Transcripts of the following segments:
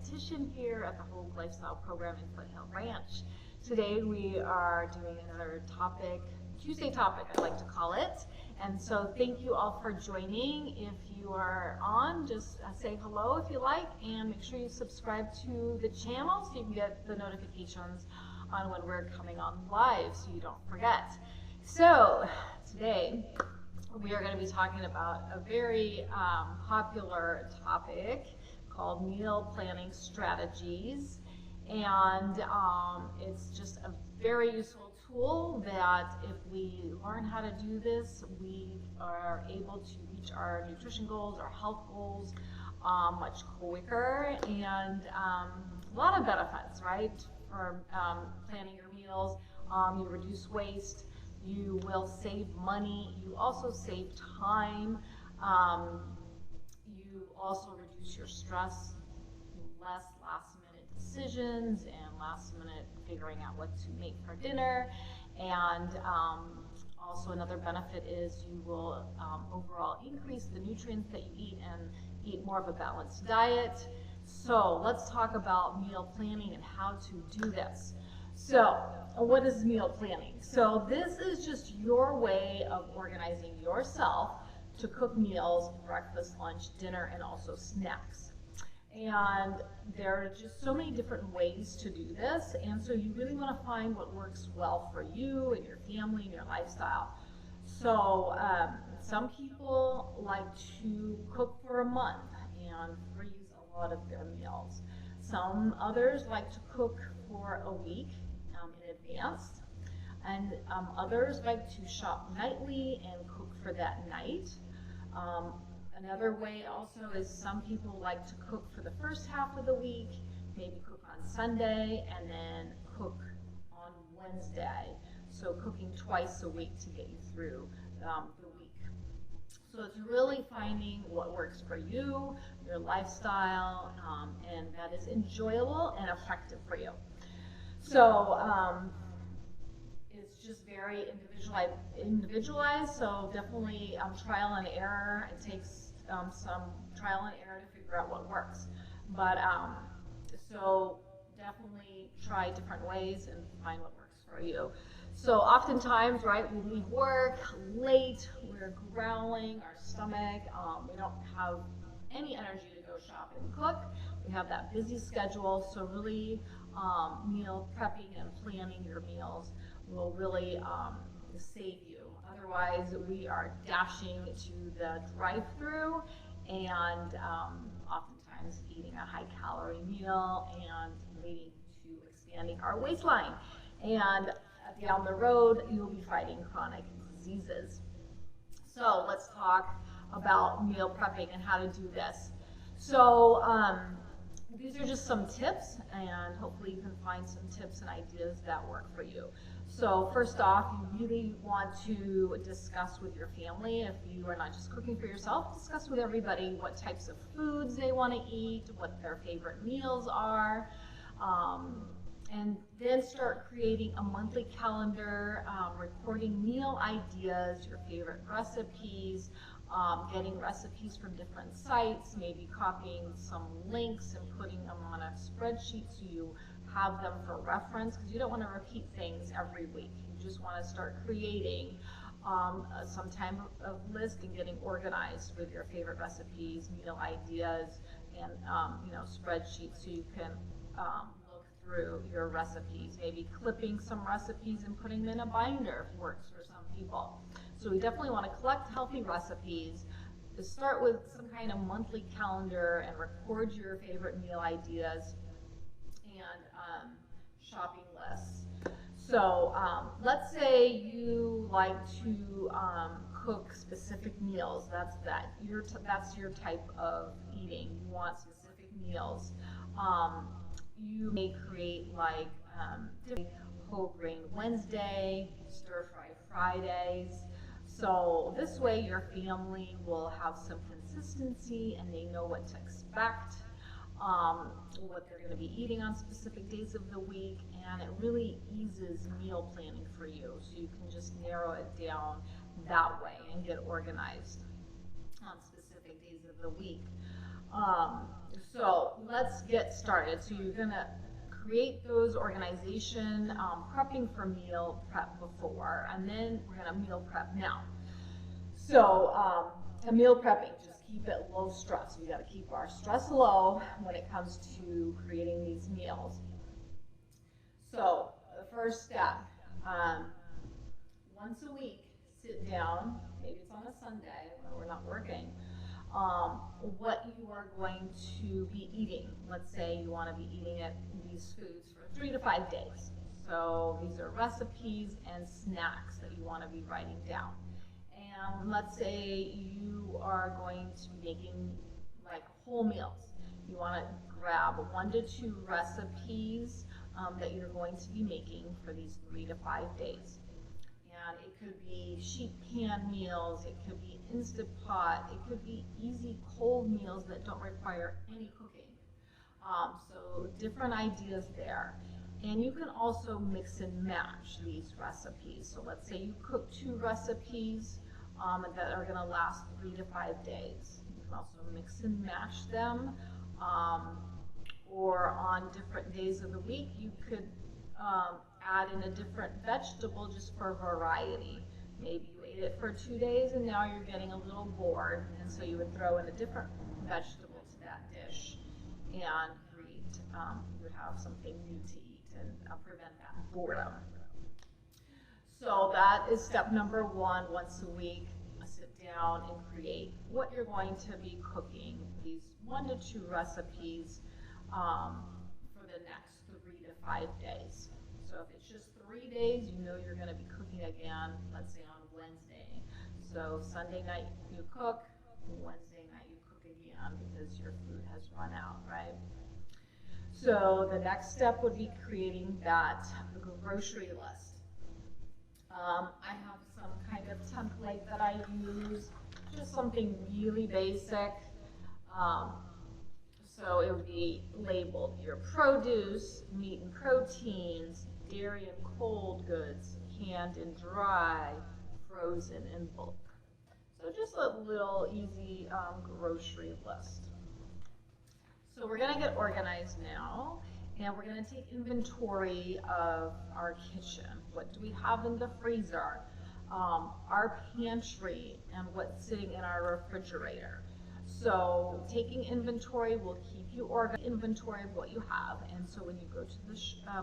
Dietitian here at the Whole Lifestyle Program in Foothill Ranch. Today we are doing another topic, Tuesday topic I like to call it. And so thank you all for joining. If you are on, just say hello if you like, and make sure you subscribe to the channel so you can get the notifications on when we're coming on live so you don't forget. So today we are going to be talking about a very popular topic called meal planning strategies, and it's just a very useful tool that if we learn how to do this, we are able to reach our nutrition goals, our health goals much quicker, and a lot of benefits, right, for planning your meals. You reduce waste, you will save money, you also save time, you also reduce your stress, less last-minute decisions and last-minute figuring out what to make for dinner. And also another benefit is you will overall increase the nutrients that you eat and eat more of a balanced diet. So let's talk about meal planning and how to do this. So what is meal planning? So this is just your way of organizing yourself to cook meals, breakfast, lunch, dinner, and also snacks. And there are just so many different ways to do this, and so you really want to find what works well for you and your family and your lifestyle. So some people like to cook for a month and freeze a lot of their meals. Some others like to cook for a week in advance, and others like to shop nightly and cook for that night. Another way also is some people like to cook for the first half of the week, maybe cook on Sunday, and then cook on Wednesday. So cooking twice a week to get you through the week. So it's really finding what works for you, your lifestyle, and that is enjoyable and effective for you. So it's just very individualized, so definitely trial and error. It takes some trial and error to figure out what works. But so definitely try different ways and find what works for you. So oftentimes, right, we leave work late, we're growling, our stomach, we don't have any energy to go shop and cook. We have that busy schedule, so really meal prepping and planning your meals will really save you. Otherwise, we are dashing to the drive-through and oftentimes eating a high-calorie meal and leading to expanding our waistline. And down the road, you'll be fighting chronic diseases. So let's talk about meal prepping and how to do this. So these are just some tips, and hopefully you can find some tips and ideas that work for you. So first off, you really want to discuss with your family, if you are not just cooking for yourself, discuss with everybody what types of foods they want to eat, what their favorite meals are, and then start creating a monthly calendar, recording meal ideas, your favorite recipes, getting recipes from different sites, maybe copying some links and putting them on a spreadsheet so you have them for reference, because you don't want to repeat things every week. You just want to start creating some type of list and getting organized with your favorite recipes, meal ideas, and spreadsheets so you can look through your recipes. Maybe clipping some recipes and putting them in a binder works for some people. So we definitely want to collect healthy recipes, to start with some kind of monthly calendar and record your favorite meal ideas and shopping lists. So let's say you like to cook specific meals. That's your type of eating. You want specific meals. You may create like whole grain Wednesday, stir fry Fridays. So this way your family will have some consistency and they know what to expect, what they're going to be eating on specific days of the week, and it really eases meal planning for you. So you can just narrow it down that way and get organized on specific days of the week. So let's get started. So you're gonna create those organization, prepping for meal prep before, and then we're gonna meal prep now. So a meal prepping, just keep it low stress. We gotta keep our stress low when it comes to creating these meals. So the first step, once a week, sit down, maybe it's on a Sunday when we're not working, what you are going to be eating. Let's say you want to be eating these foods for 3 to 5 days. So these are recipes and snacks that you want to be writing down. And let's say you are going to be making like whole meals. You want to grab 1 to 2 recipes that you're going to be making for these 3 to 5 days. And it could be sheet pan meals, it could be Instant Pot, it could be easy cold meals that don't require any cooking. So different ideas there. And you can also mix and match these recipes. So let's say you cook 2 recipes that are going to last 3 to 5 days. You can also mix and match them. Or on different days of the week, you could add in a different vegetable just for variety. Maybe you ate it for 2 days and now you're getting a little bored, and so you would throw in a different vegetable to that dish and you would have something new to eat and prevent that boredom. So that is step number 1. Once a week, sit down and create what you're going to be cooking, these 1 to 2 recipes for the next 3 to 5 days. So if it's just 3 days, you know you're going to be cooking again, let's say on Wednesday. So Sunday night you cook, Wednesday night you cook again because your food has run out, right? So the next step would be creating that grocery list. I have some kind of template that I use, just something really basic. So it would be labeled your produce, meat and proteins, dairy and cold goods, canned and dry, frozen and bulk. So just a little easy grocery list. So we're going to get organized now, and we're going to take inventory of our kitchen. What do we have in the freezer? Our pantry, and what's sitting in our refrigerator. So taking inventory will keep you organized, inventory of what you have. And so when you go to the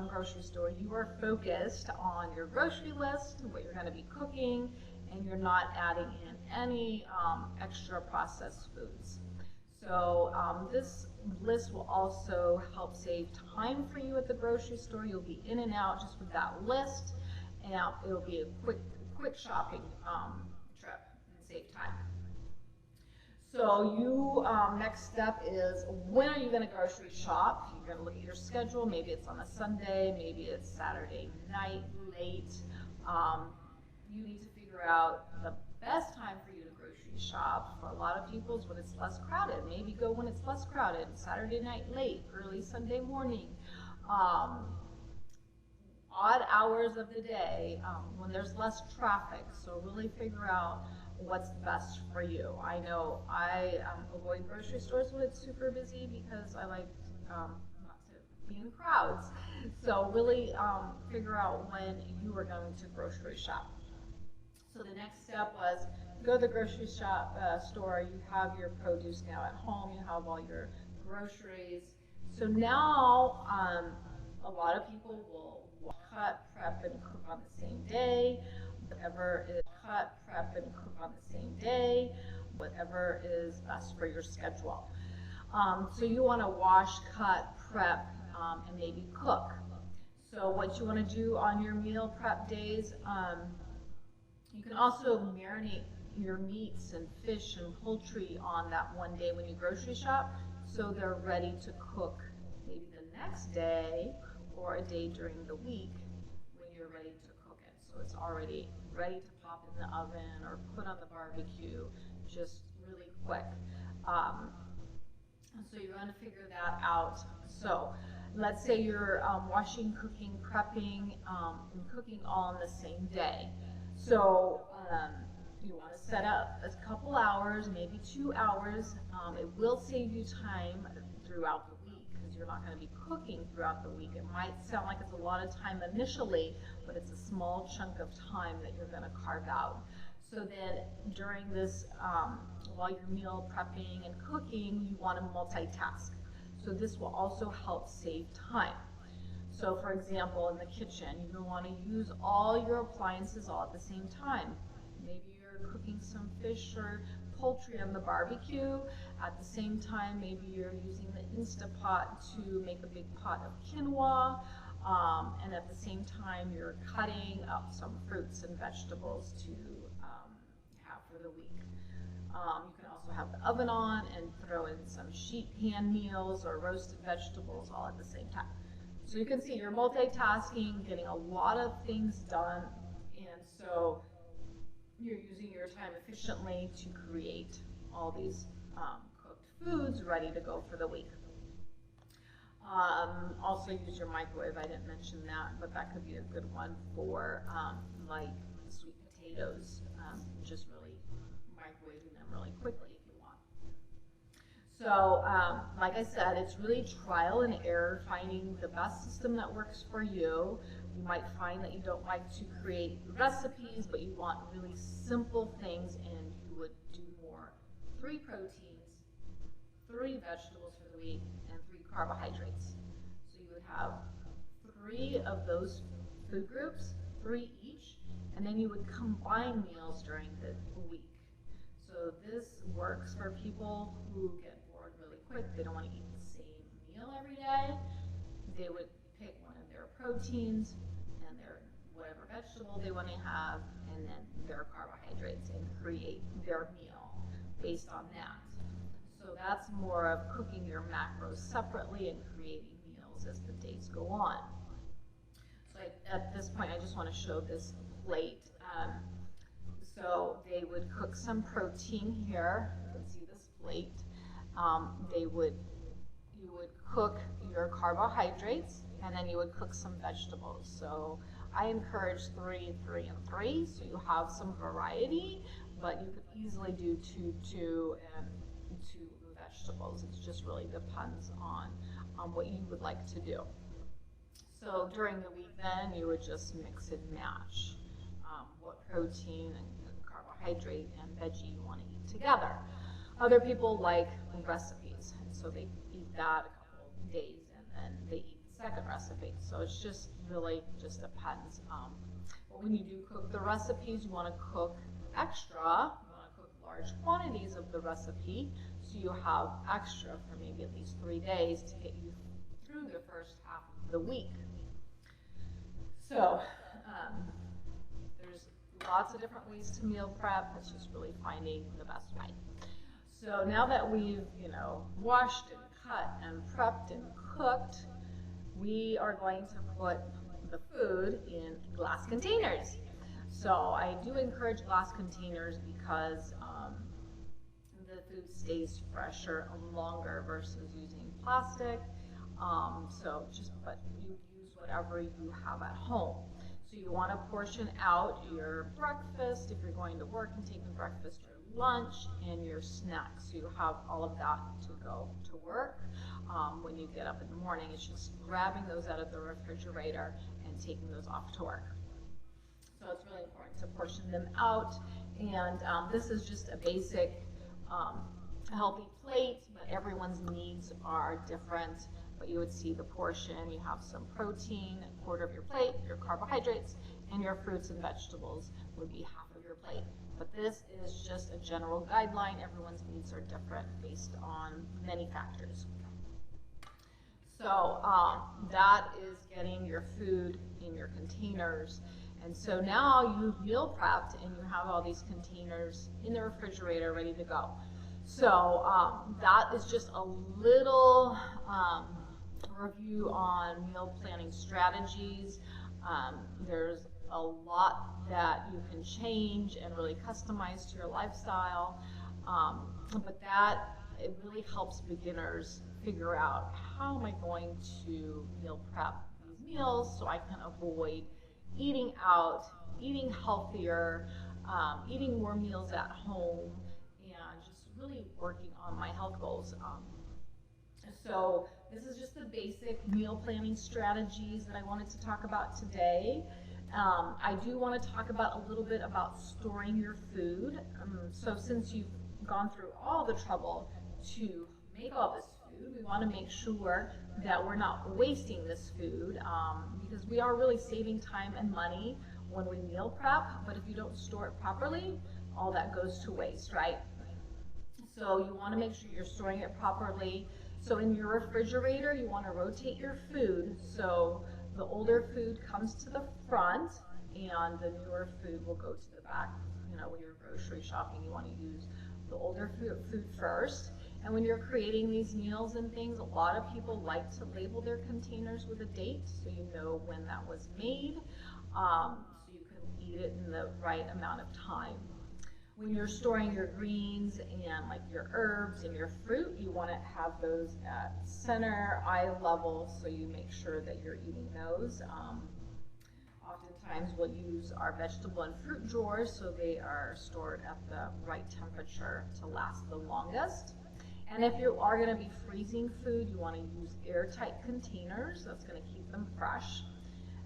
grocery store, you are focused on your grocery list, what you're going to be cooking, and you're not adding in any extra processed foods. So this list will also help save time for you at the grocery store. You'll be in and out just with that list, and it'll be a quick shopping trip and save time. So you, next step is, when are you going to grocery shop? You're going to look at your schedule. Maybe it's on a Sunday, maybe it's Saturday night, late. You need to figure out the best time for you to grocery shop. For a lot of people, it's when it's less crowded. Maybe go when it's less crowded, Saturday night late, early Sunday morning. Odd hours of the day when there's less traffic. So really figure out what's best for you. I know I avoid grocery stores when it's super busy because I like not to be in crowds. So really figure out when you are going to grocery shop. So the next step was, go to the grocery store, you have your produce now at home, you have all your groceries. So now a lot of people will cut, prep, and cook on the same day. Whatever is cut, prep, and cook on the same day, whatever is best for your schedule. So you want to wash, cut, prep, and maybe cook. So what you want to do on your meal prep days, you can also marinate your meats and fish and poultry on that one day when you grocery shop, so they're ready to cook maybe the next day or a day during the week when you're ready to cook it. So it's already ready to pop in the oven or put on the barbecue, just really quick. So you're going to figure that out. So let's say you're washing, cooking, prepping, and cooking all on the same day. So You want to set up a couple hours, maybe 2 hours. It will save you time throughout the week because you're not going to be cooking throughout the week. It might sound like it's a lot of time initially, but it's a small chunk of time that you're going to carve out. So then during this, while you're meal prepping and cooking, you want to multitask. So this will also help save time. So for example, in the kitchen, you don't want to use all your appliances all at the same time. Maybe you're cooking some fish or poultry on the barbecue. At the same time, maybe you're using the Instapot to make a big pot of quinoa. And at the same time, you're cutting up some fruits and vegetables to have for the week. You can also have the oven on and throw in some sheet pan meals or roasted vegetables all at the same time. So you can see you're multitasking, getting a lot of things done, and so you're using your time efficiently to create all these cooked foods ready to go for the week. Also use your microwave. I didn't mention that, but that could be a good one for like sweet potatoes, just really microwaving them really quickly if you want. So like I said, it's really trial and error, finding the best system that works for you. You might find that you don't like to create recipes, but you want really simple things, and you would do more 3 proteins, 3 vegetables for the week, and 3 carbohydrates. So you would have 3 of those food groups, 3 each, and then you would combine meals during the week. So this works for people who get bored really quick. They don't want to eat the same meal every day. They would pick one of their proteins and their whatever vegetable they want to have, and then their carbohydrates, and create their meal based on that. So that's more of cooking your macros separately and creating meals as the days go on. So at this point, I just want to show this plate. So they would cook some protein here. You can see this plate. You would cook your carbohydrates, and then you would cook some vegetables. So I encourage 3, 3, and 3, so you have some variety, but you could easily do 2, 2, and 2 vegetables. It just really depends on what you would like to do. So during the week then, you would just mix and match what protein and carbohydrate and veggie you want to eat together. Other people like recipes, and so they eat that a couple of days, and then they eat the second recipe. So it's just really just depends. But when you do cook the recipes, you want to cook extra. You want to cook large quantities of the recipe, so you have extra for maybe at least 3 days to get you through the first half of the week. So there's lots of different ways to meal prep. It's just really finding the best way. So now that we've, washed and cut and prepped and cooked, we are going to put the food in glass containers. So I do encourage glass containers because the food stays fresher and longer versus using plastic. But you use whatever you have at home. So you want to portion out your breakfast if you're going to work and taking breakfast, or lunch, and your snacks. So you have all of that to go to work. When you get up in the morning, it's just grabbing those out of the refrigerator and taking those off to work. So it's really important to portion them out. And this is just a basic healthy plate, but everyone's needs are different. But you would see the portion, you have some protein, a quarter of your plate, your carbohydrates, and your fruits and vegetables would be half of your plate. But this is just a general guideline. Everyone's needs are different based on many factors. So that is getting your food in your containers. And so now you've meal prepped and you have all these containers in the refrigerator ready to go. So that is just a little review on meal planning strategies. There's a lot that you can change and really customize to your lifestyle, but it really helps beginners figure out, how am I going to meal prep these meals so I can avoid eating out, eating healthier, eating more meals at home, and just really working on my health goals. So this is just the basic meal planning strategies that I wanted to talk about today. I do want to talk about a little bit about storing your food. So since you've gone through all the trouble to make all this food, we want to make sure that we're not wasting this food, because we are really saving time and money when we meal prep, but if you don't store it properly, all that goes to waste, right? So you want to make sure you're storing it properly. So in your refrigerator, you want to rotate your food. So the older food comes to the front and the newer food will go to the back. You know, when you're grocery shopping, you want to use the older food first. And when you're creating these meals and things, a lot of people like to label their containers with a date so you know when that was made, so you can eat it in the right amount of time. When you're storing your greens and like your herbs and your fruit, you want to have those at center eye level so you make sure that you're eating those. Oftentimes we'll use our vegetable and fruit drawers so they are stored at the right temperature to last the longest. And if you are going to be freezing food, you want to use airtight containers. That's going to keep them fresh.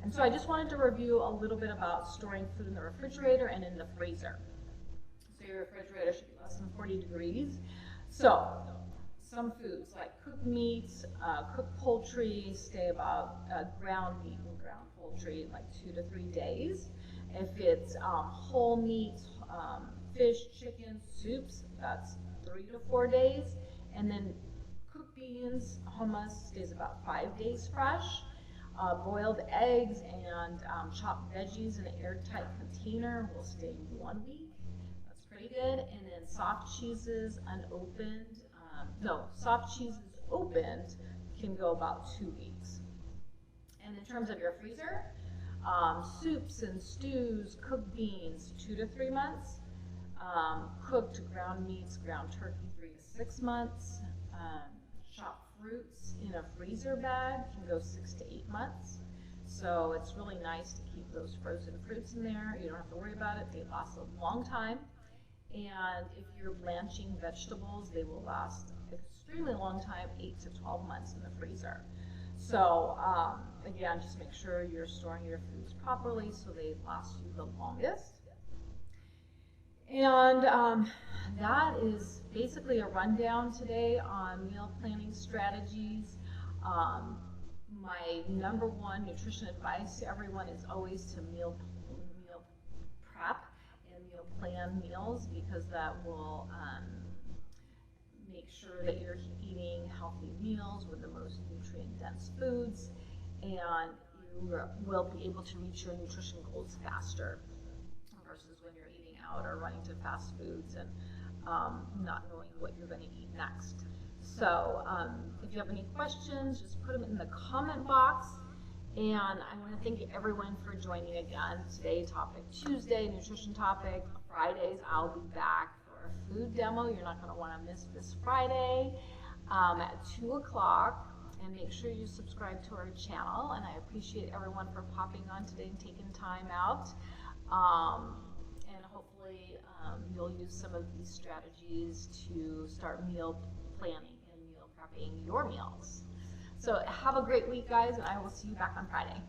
And so I just wanted to review a little bit about storing food in the refrigerator and in the freezer. So your refrigerator should be less than 40 degrees. So some foods like cooked meats, cooked poultry stay about ground meat and ground poultry like 2 to 3 days. If it's whole meat, fish, chicken, soups, that's 3 to 4 days. And then cooked beans, hummus stays about 5 days fresh. Boiled eggs and chopped veggies in an airtight container will stay 1 week. That's pretty good. And then soft cheeses unopened, soft cheeses opened can go about 2 weeks. And in terms of your freezer, soups and stews, cooked beans, 2 to 3 months. Cooked ground meats, ground turkey, 3 to 6 months. Chopped fruits in a freezer bag can go 6 to 8 months. So it's really nice to keep those frozen fruits in there. You don't have to worry about it. They last a long time. And if you're blanching vegetables, they will last an extremely long time, 8 to 12 months in the freezer. So again, just make sure you're storing your foods properly so they last you the longest. And that is basically a rundown today on meal planning strategies. My number one nutrition advice to everyone is always to meal prep and meal plan meals, because that will make sure that you're eating healthy meals with the most nutrient-dense foods, and you will be able to reach your nutrition goals faster versus when you're eating out or running to fast foods and not knowing what you're going to eat next. So if you have any questions, just put them in the comment box. And I want to thank everyone for joining again. Today, Topic Tuesday, nutrition topic. Fridays, I'll be back for a food demo. You're not going to want to miss this Friday at 2 o'clock. And make sure you subscribe to our channel. And I appreciate everyone for popping on today and taking time out. And hopefully you'll use some of these strategies to start meal planning and meal prepping your meals. So have a great week, guys, and I will see you back on Friday.